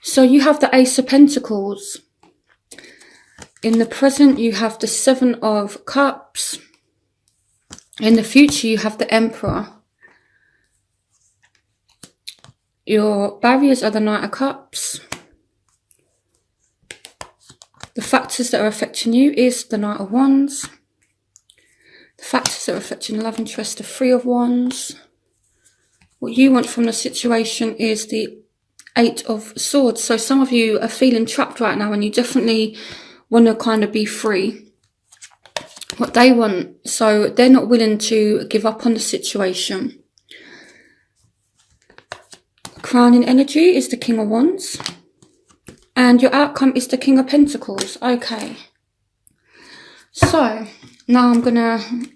So you have the Ace of Pentacles. In the present, you have the Seven of Cups. In the future, you have the Emperor. Your barriers are the Knight of Cups. The factors that are affecting you is the Knight of Wands. The factors that are affecting love interest, the Three of Wands. What you want from the situation is the Eight of Swords. So some of you are feeling trapped right now and you definitely want to kind of be free. What they want, so they're not willing to give up on the situation. Crowning energy is the King of Wands. And your outcome is the King of Pentacles. Okay. So, now I'm going to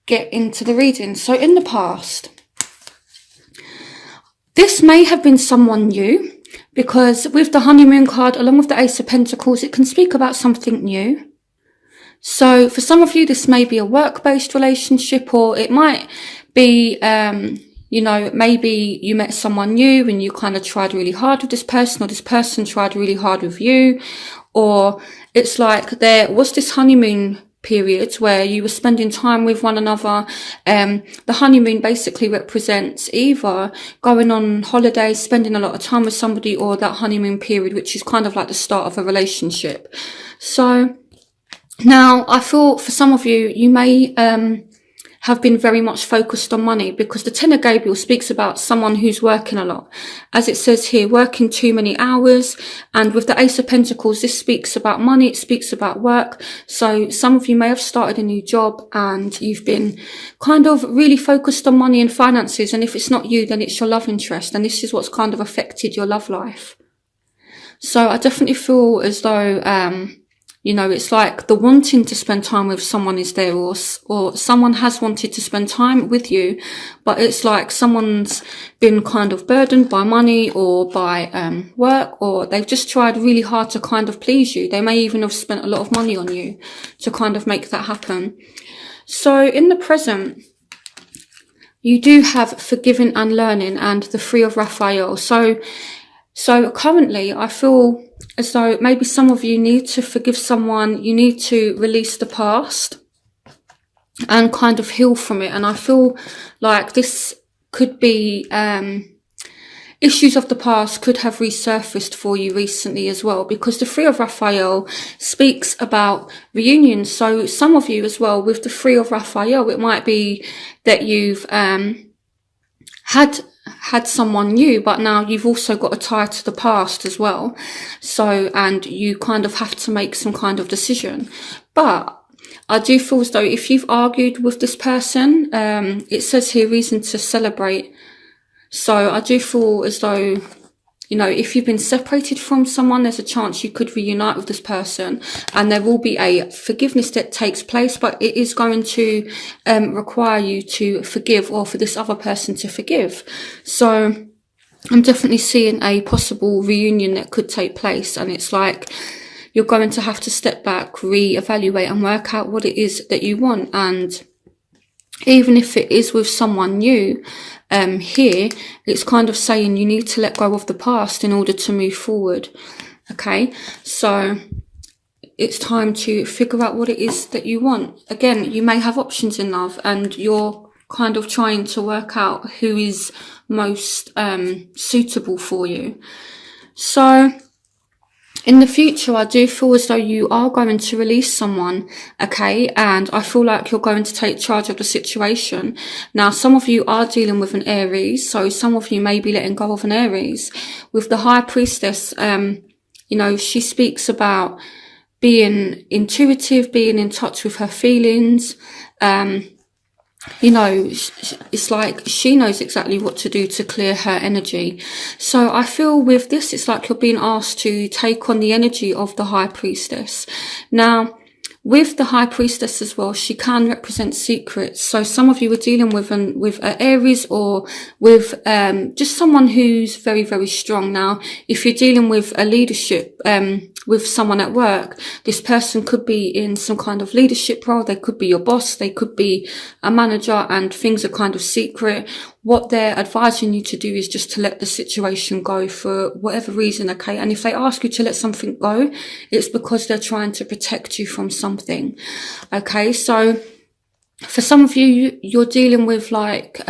get into the reading. So, in the past, this may have been someone new. Because with the honeymoon card, along with the Ace of Pentacles, it can speak about something new. So, for some of you, this may be a work-based relationship. Or it might be... you know, maybe you met someone new and you kind of tried really hard with this person, or this person tried really hard with you. Or it's like there was this honeymoon period where you were spending time with one another. The honeymoon basically represents either going on holidays, spending a lot of time with somebody, or that honeymoon period, which is kind of like the start of a relationship. So now I feel for some of you, you may, have been very much focused on money, because the Ten of Gabriel speaks about someone who's working a lot. As it says here, working too many hours. And with the Ace of Pentacles, this speaks about money. It speaks about work. So some of you may have started a new job and you've been kind of really focused on money and finances. And if it's not you, then it's your love interest. And this is what's kind of affected your love life. So I definitely feel as though, you know, it's like the wanting to spend time with someone is there, or someone has wanted to spend time with you, but it's like someone's been kind of burdened by money or by work, or they've just tried really hard to kind of please you. They may even have spent a lot of money on you to kind of make that happen. So in the present, you do have forgiving and learning and the Three of Raphael. So currently I feel as though maybe some of you need to forgive someone. You need to release the past and kind of heal from it. And I feel like this could be, issues of the past could have resurfaced for you recently as well, because the Three of Raphael speaks about reunion. So some of you as well, with the Three of Raphael, it might be that you've, had someone new, but now you've also got a tie to the past as well. So, and you kind of have to make some kind of decision. But I do feel as though if you've argued with this person, it says here reason to celebrate. So I do feel as though, you know, if you've been separated from someone, there's a chance you could reunite with this person, and there will be a forgiveness that takes place, but it is going to require you to forgive, or for this other person to forgive. So I'm definitely seeing a possible reunion that could take place, and it's like you're going to have to step back, re-evaluate and work out what it is that you want. And even if it is with someone new, here, it's kind of saying you need to let go of the past in order to move forward. Okay, so it's time to figure out what it is that you want. Again, you may have options in love and you're kind of trying to work out who is most suitable for you. So in the future, I do feel as though you are going to release someone, okay? And I feel like you're going to take charge of the situation. Now, some of you are dealing with an Aries, so some of you may be letting go of an Aries. With the High Priestess, you know, she speaks about being intuitive, being in touch with her feelings. You know, it's like she knows exactly what to do to clear her energy. So I feel with this, it's like you're being asked to take on the energy of the High Priestess. Now, with the High Priestess as well, she can represent secrets. So some of you are dealing with an Aries, or with just someone who's very, very strong. Now, if you're dealing with a leadership with someone at work. This person could be in some kind of leadership role. They could be your boss. They could be a manager, and things are kind of secret. What they're advising you to do is just to let the situation go for whatever reason, okay? And if they ask you to let something go, it's because they're trying to protect you from something, okay? So for some of you, you're dealing with like,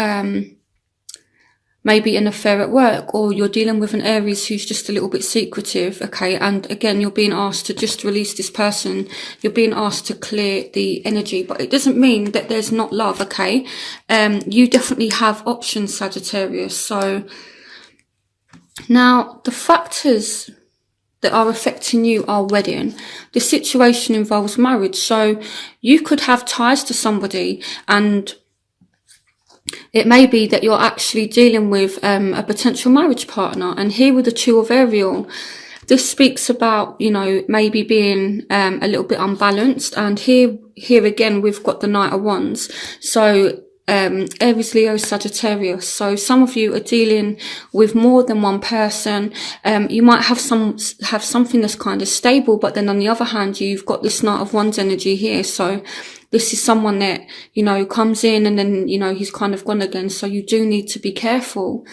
maybe an affair at work, or you're dealing with an Aries who's just a little bit secretive, okay? And again, you're being asked to just release this person. You're being asked to clear the energy, but it doesn't mean that there's not love, okay? You definitely have options, Sagittarius. So now the factors that are affecting you are wedding. The situation involves marriage. So you could have ties to somebody, and it may be that you're actually dealing with a potential marriage partner. And here with the Two of Ariel, this speaks about, you know, maybe being a little bit unbalanced. And here again, we've got the Knight of Wands. So Aries, Leo, Sagittarius. So some of you are dealing with more than one person. You might have something that's kind of stable, but then on the other hand, you've got this Knight of Wands energy here. So this is someone that, you know, comes in and then, you know, he's kind of gone again. So you do need to be careful,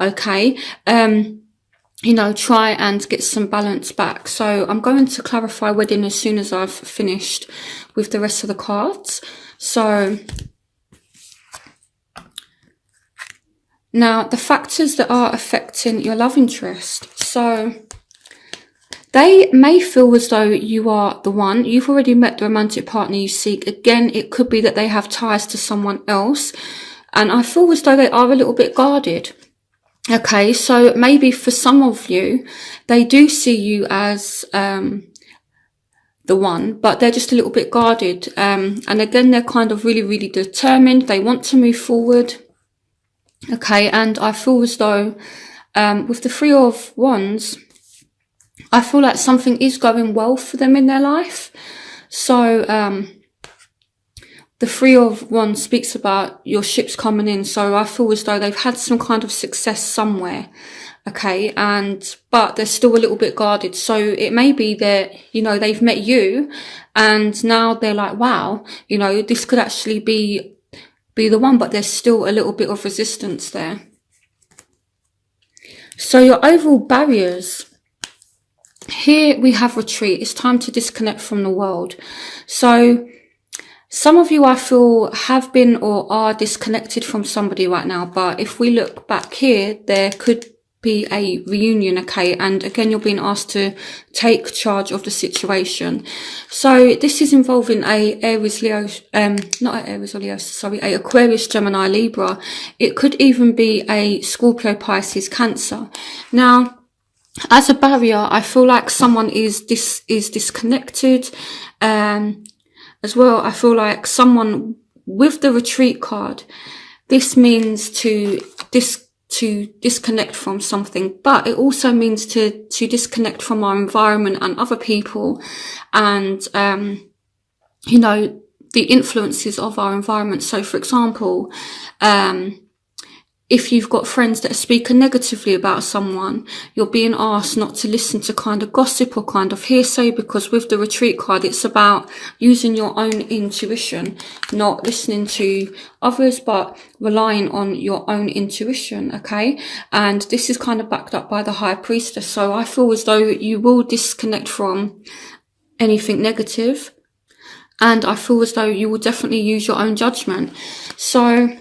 okay? You know, try and get some balance back. So I'm going to clarify wedding as soon as I've finished with the rest of the cards. So now the factors that are affecting your love interest. So they may feel as though you are the one. You've already met the romantic partner you seek. Again, it could be that they have ties to someone else. And I feel as though they are a little bit guarded. Okay, so maybe for some of you, they do see you as the one, but they're just a little bit guarded. And again, they're kind of really, really determined. They want to move forward. Okay, and I feel as though with the Three of Wands, I feel like something is going well for them in their life. So the Three of Wands speaks about your ships coming in. So I feel as though they've had some kind of success somewhere. Okay, but they're still a little bit guarded. So it may be that, you know, they've met you and now they're like, wow, you know, this could actually be the one, but there's still a little bit of resistance there. So your overall barriers. Here we have retreat. It's time to disconnect from the world. So some of you, I feel, have been or are disconnected from somebody right now. But if we look back here, there could be a reunion, okay? And again, you're being asked to take charge of the situation. So this is involving a Aries, Leo, not an Aries or Leo, sorry, a Aquarius, Gemini, Libra. It could even be a Scorpio, Pisces, Cancer. Now, as a barrier, I feel like someone is disconnected. As well, I feel like someone with the retreat card, this means to disconnect from something, but it also means to disconnect from our environment and other people, and you know, the influences of our environment. So for example, if you've got friends that are speaking negatively about someone, you're being asked not to listen to kind of gossip or kind of hearsay, because with the retreat card, it's about using your own intuition, not listening to others, but relying on your own intuition, okay? And this is kind of backed up by the High Priestess. So I feel as though you will disconnect from anything negative, and I feel as though you will definitely use your own judgment. So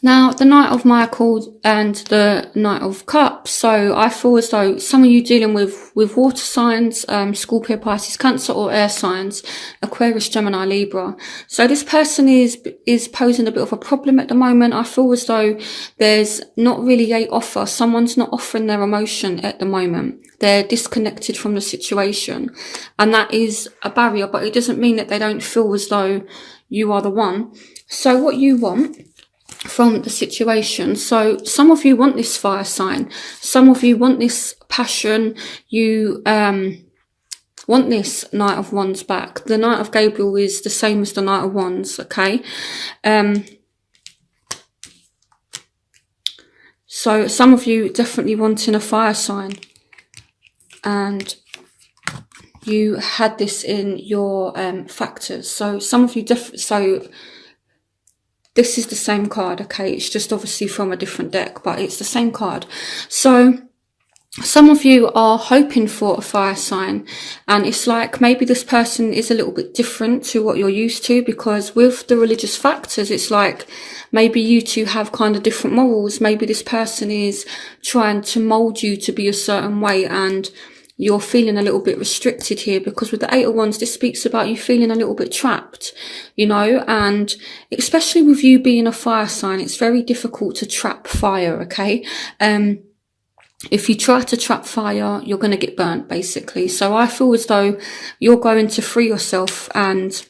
now, the Knight of Michael and the Knight of Cups. So I feel as though some of you dealing with water signs, Scorpio, Pisces, Cancer, or air signs, Aquarius, Gemini, Libra. So this person is posing a bit of a problem at the moment. I feel as though there's not really a offer. Someone's not offering their emotion at the moment. They're disconnected from the situation. And that is a barrier, but it doesn't mean that they don't feel as though you are the one. So what you want from the situation. So some of you want this fire sign. Some of you want this passion. You want this Knight of Wands back. The Knight of Gabriel is the same as the Knight of Wands, okay? So some of you definitely wanting a fire sign. And you had this in your factors. So some of you so this is the same card, okay? It's just obviously from a different deck, but it's the same card. So some of you are hoping for a fire sign, and it's like maybe this person is a little bit different to what you're used to, because with the religious factors, it's like maybe you two have kind of different morals. Maybe this person is trying to mold you to be a certain way, and you're feeling a little bit restricted here, because with the Eight of Wands, this speaks about you feeling a little bit trapped, you know, and especially with you being a fire sign, it's very difficult to trap fire, okay? If you try to trap fire, you're going to get burnt, basically. So I feel as though you're going to free yourself, and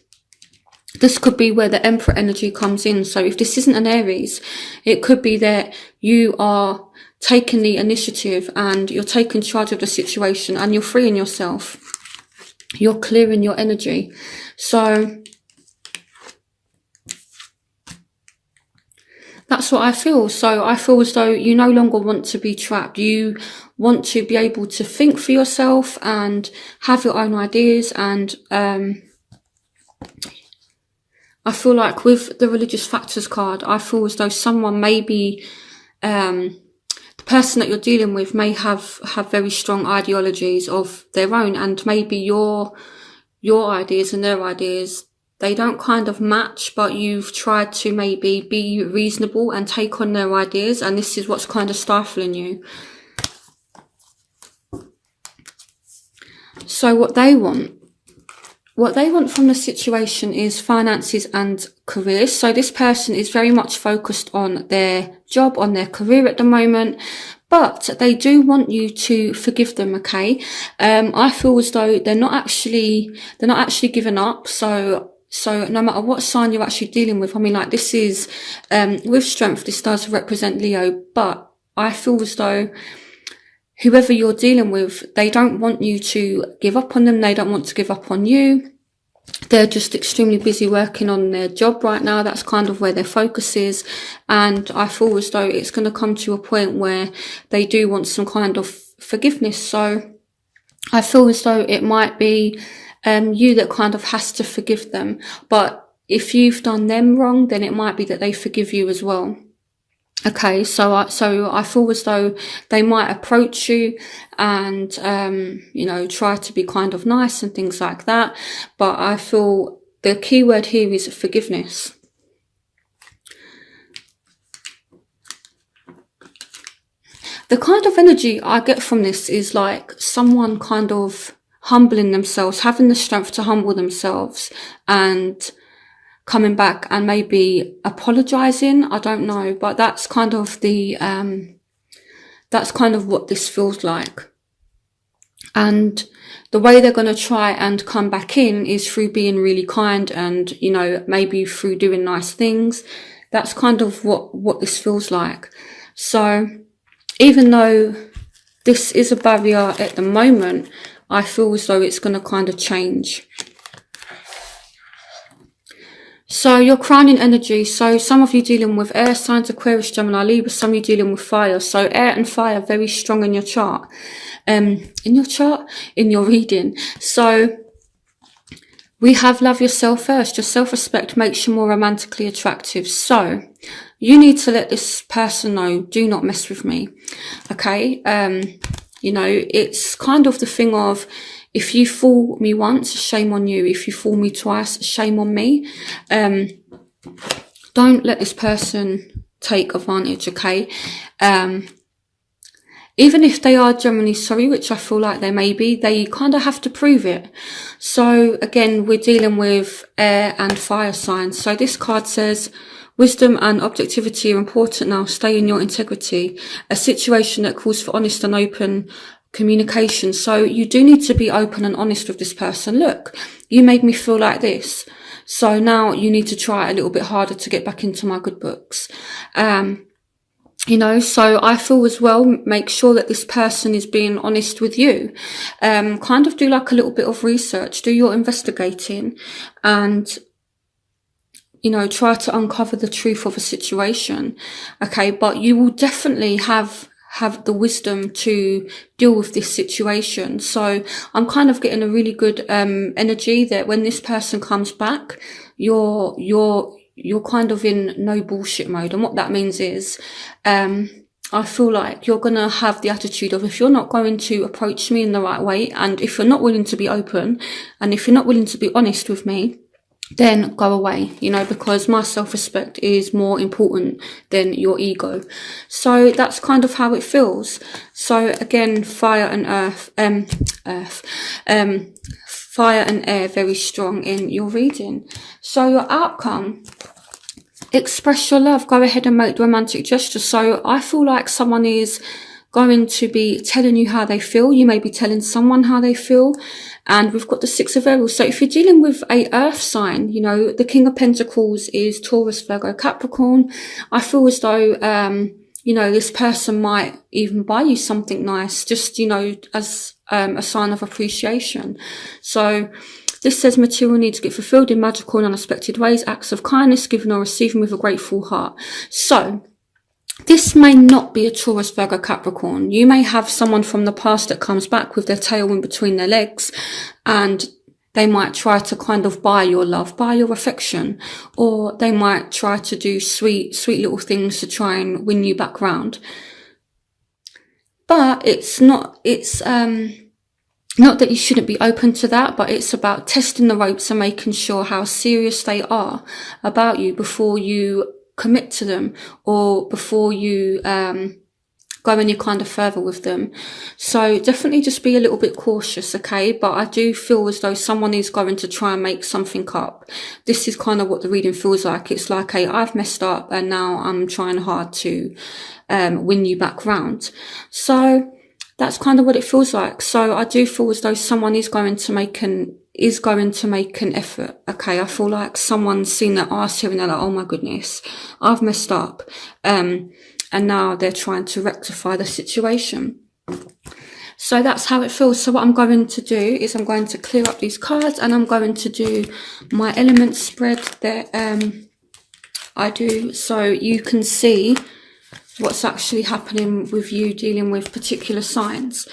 this could be where the Emperor energy comes in. So if this isn't an Aries, it could be that you are taking the initiative and you're taking charge of the situation and you're freeing yourself. You're clearing your energy. So that's what I feel. So I feel as though you no longer want to be trapped. You want to be able to think for yourself and have your own ideas. And I feel like with the religious factors card, I feel as though someone maybe, the person that you're dealing with may have very strong ideologies of their own, and maybe your ideas and their ideas, they don't kind of match, but you've tried to maybe be reasonable and take on their ideas, and this is what's kind of stifling you. So what they want from the situation is finances and careers. So this person is very much focused on their job, on their career at the moment, but they do want you to forgive them, okay? I feel as though they're not actually giving up. So no matter what sign you're actually dealing with, I mean, like, this is, with strength, this does represent Leo, but I feel as though whoever you're dealing with, they don't want you to give up on them. They don't want to give up on you. They're just extremely busy working on their job right now. That's kind of where their focus is. And I feel as though it's going to come to a point where they do want some kind of forgiveness. So I feel as though it might be you that kind of has to forgive them. But if you've done them wrong, then it might be that they forgive you as well. Okay, so I feel as though they might approach you and, you know, try to be kind of nice and things like that. But I feel the key word here is forgiveness. The kind of energy I get from this is like someone kind of humbling themselves, having the strength to humble themselves and coming back and maybe apologizing. I don't know, but that's kind of the, that's kind of what this feels like. And the way they're going to try and come back in is through being really kind and, you know, maybe through doing nice things. That's kind of what this feels like. So even though this is a barrier at the moment, I feel as though it's going to kind of change. So your crowning energy, so some of you dealing with air signs, Aquarius, Gemini, Libra, some of you dealing with fire. So air and fire very strong in your chart. In your reading. So we have love yourself first. Your self-respect makes you more romantically attractive. So you need to let this person know, do not mess with me. Okay. You know, it's kind of the thing of, if you fool me once, shame on you. If you fool me twice, shame on me. Don't let this person take advantage, okay? Even if they are genuinely sorry, which I feel like they may be, they kind of have to prove it. So again, we're dealing with air and fire signs. So this card says, wisdom and objectivity are important now. Stay in your integrity. A situation that calls for honest and open communication. So you do need to be open and honest with this person. Look, you made me feel like this, so now you need to try a little bit harder to get back into my good books. You know, so I feel as well, make sure that this person is being honest with you. Kind of do like a little bit of research, do your investigating, and, you know, try to uncover the truth of a situation. Okay, but you will definitely have have the wisdom to deal with this situation. So I'm kind of getting a really good energy that when this person comes back, you're kind of in no bullshit mode. And what that means is, I feel like you're going to have the attitude of, if you're not going to approach me in the right way, and if you're not willing to be open, and if you're not willing to be honest with me, then go away, you know, because my self-respect is more important than your ego. So that's kind of how it feels. So again, fire and fire and air very strong in your reading. So your outcome, express your love. Go ahead and make the romantic gesture. So I feel like someone is going to be telling you how they feel. You may be telling someone how they feel. And we've got the Six of Aerials. So if you're dealing with a earth sign, you know, the King of Pentacles is Taurus, Virgo, Capricorn. I feel as though, you know, this person might even buy you something nice, just, you know, as a sign of appreciation. So this says material needs get fulfilled in magical and unexpected ways, acts of kindness given or receiving with a grateful heart. So this may not be a Taurus, Virgo, Capricorn. You may have someone from the past that comes back with their tail in between their legs, and they might try to kind of buy your love, buy your affection, or they might try to do sweet little things to try and win you back round. But it's not that you shouldn't be open to that, but it's about testing the ropes and making sure how serious they are about you before you commit to them, or before you go any kind of further with them. So definitely just be a little bit cautious, okay? But I do feel as though someone is going to try and make something up. This is kind of what the reading feels like. It's like, hey, I've messed up and now I'm trying hard to win you back round. So that's kind of what it feels like. So I do feel as though someone is going to make an effort. Okay, I feel like someone's seen their arse here and they're like, oh my goodness, I've messed up. And now they're trying to rectify the situation. So that's how it feels. So what I'm going to do is I'm going to clear up these cards, and I'm going to do my element spread that I do, so you can see what's actually happening with you dealing with particular signs.